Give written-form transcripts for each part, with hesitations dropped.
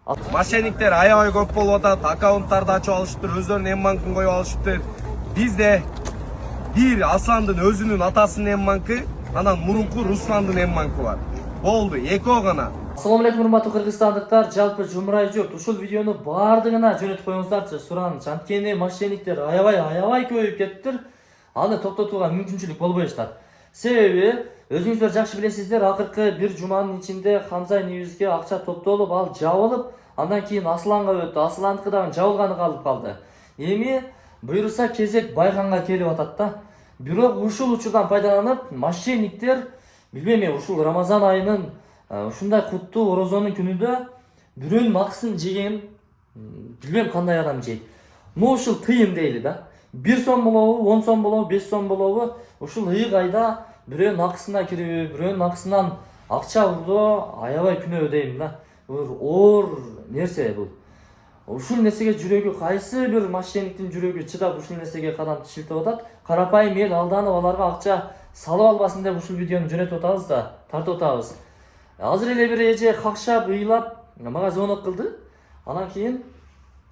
Мошенниктер аябай көп болуп атат, аккаунттарды ачып алышыптыр, өздөрүнүн M-банкын коюп алышыптыр. Бизде бир Асландын өзүнүн атасынын M-банкы, анан мурунку Русландын M-банкы бар. Болду, экөө гана. Ассаламу алейкум, урматтуу кыргызстандыктар, жалпы жумурай журт. Ушул видеону бардыгына жөнөтүп коюңуздарчы, суранычы. Анткени мошенниктер аябай көбөйүп кетиптир. Аны токтотууга мүмкүнчүлүк болбой жатат. Себеби өзүңүздөр жакшы билесиздер, акыркы бир жуманын ичинде Хамза News'ге акча топтолуп, ал жабылып, андан кийин Асланга өттү. Асландыкы дагы жабылганы калып калды. Эми буюрса кезек Байканга келип атат да. Бирок ушул учурдан пайдаланып, мошенниктер билбейм, ушул Рамазан айынын ушундай куттуу орозонун күнүндө бирөөнүн акысын жеген, билбейм кандай адам жейт. Но ушул тыйын дейли да. 1 сом болобу, 10 сом болобу, 5 сом болобу, ушул ыйык айда бирөөнүн акысына кирип, бирөөнүн акысынан акча урдоо аябай күнөө дейм да. Бул оор нерсе бул. Ушул нерсеге жүрөгү, кайсы бир мошенниктин жүрөгү чыдап ушул нерсеге кадам шилтеп атат? Карапайым эл алданып аларга акча салып албасын деп ушул видеону жөнөтүп атабыз да, тартып атабыз. Азыр эле бир эже какшап, ыйлап мага звонок кылды. Анан кийин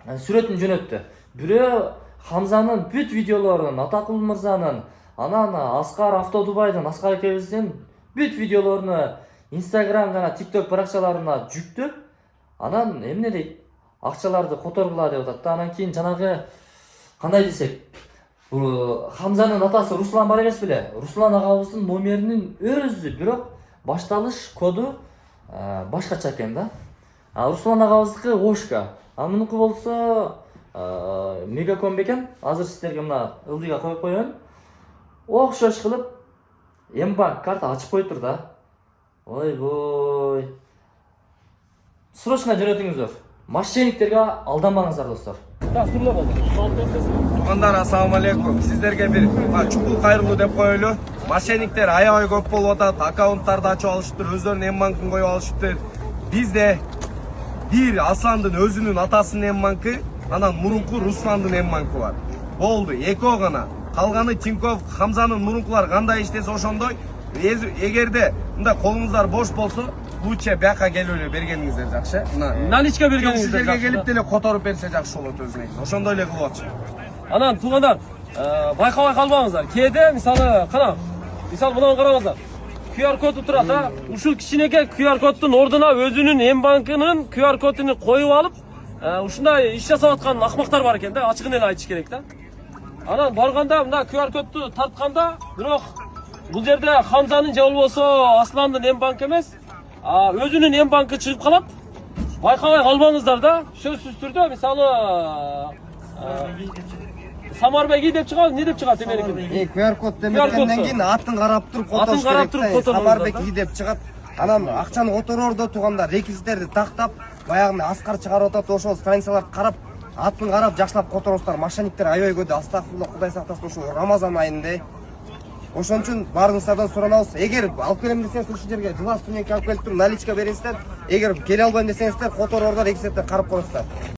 сүрөтүн жөнөттү. Бирөө Хамзанын бүт видеолорун, Атакул мырзанын, анан Аскар Автодубайдын, Аскар экебиздин бүт видеолоруну Instagram жана TikTok баракчаларына жүктөп, анан эмне дейт? Акчаларды которгула деп атат да. Анан кийин жанагы кандай десек, Хамзанын атасы Руслан бар эмес беле? Руслан агабыздын номеринин өзү, бирок башталыш коду башкача экен да. Руслан агабыздыкы Ошка. Мунуку болсо Мегаком бекен. Азыр сиздерге мына ылдыйга коюп коеюн. Окшош кылып M-банк карта ачып коюптур да. Ойбой. Срочно жөнөтүңүздөр. Мошенниктерге алданбаңыздар достор. Туугандар, ассаламу алейкум. Сиздерге бир чукул кайрылуу деп коелу. Мошенниктер аябай көп болуп атат, аккаунттарды ачып алышыптыр, өздөрүнүн M-банкын коюп алышыптыр. Бизде бир Асландын өзүнүн атасынын M-банкы, анан мурунку Русландын M-банкы бар. Болду, экөө гана. Калганы Тинькофф, Хамзанын мурункулар кандай иштесе ошондой. Эгерде мындай колуңуздар бош болсо, лучше бияка келип эле бергениңиздер жакшы. Наличка бергениңиздер сиздерге жакшы. келип деле которуп берсе жакшы болот өзүнө. Ошондой эле кылып. Анан туугандар, байкабай калбаңыздар. Кээде мисалы кана, мисалы мынаны караңыздар. QR коду турат да. Ушул кичинекей QR коддун ордуна өзүнүн M-банкынын QR кодун коюп алып, ушундай иш жасап аткан акмактар бар экен да, ачыгын эле айтыш керек да. Анан барганда мына QR кодду тартканда, бирок бул жерде Хамзанын же болбосо Асландын M-банк эмес, өзүнүн M-банкы чыгып калат. Байкабай калбаңыздар да. Сөзсүз түрдө мисалы Самарбеги деп чыгат, не деп чыгат эменики? QR код демегенден кийин атын карап туруп которуш керек. Самарбеги деп чыгат. Анан акчаны которордо туугандар реквизиттерди тактап, баягы Аскар чыгарып атат, ошол страницаларды карап, атын карап жакшылап которуңуздар. Мошенниктер аябай көп, астагфирулла, Кудай сактасын, ушул Рамазан айында. Ошон үчүн баарыңыздардан суранабыз. Эгер алып келем десеңиздер, ушул жерге жылас түнөккө алып келип туруп наличка бериңиздер. Эгер келе албайм десеңиздер, которордо реквизиттерди карап коюңуздар.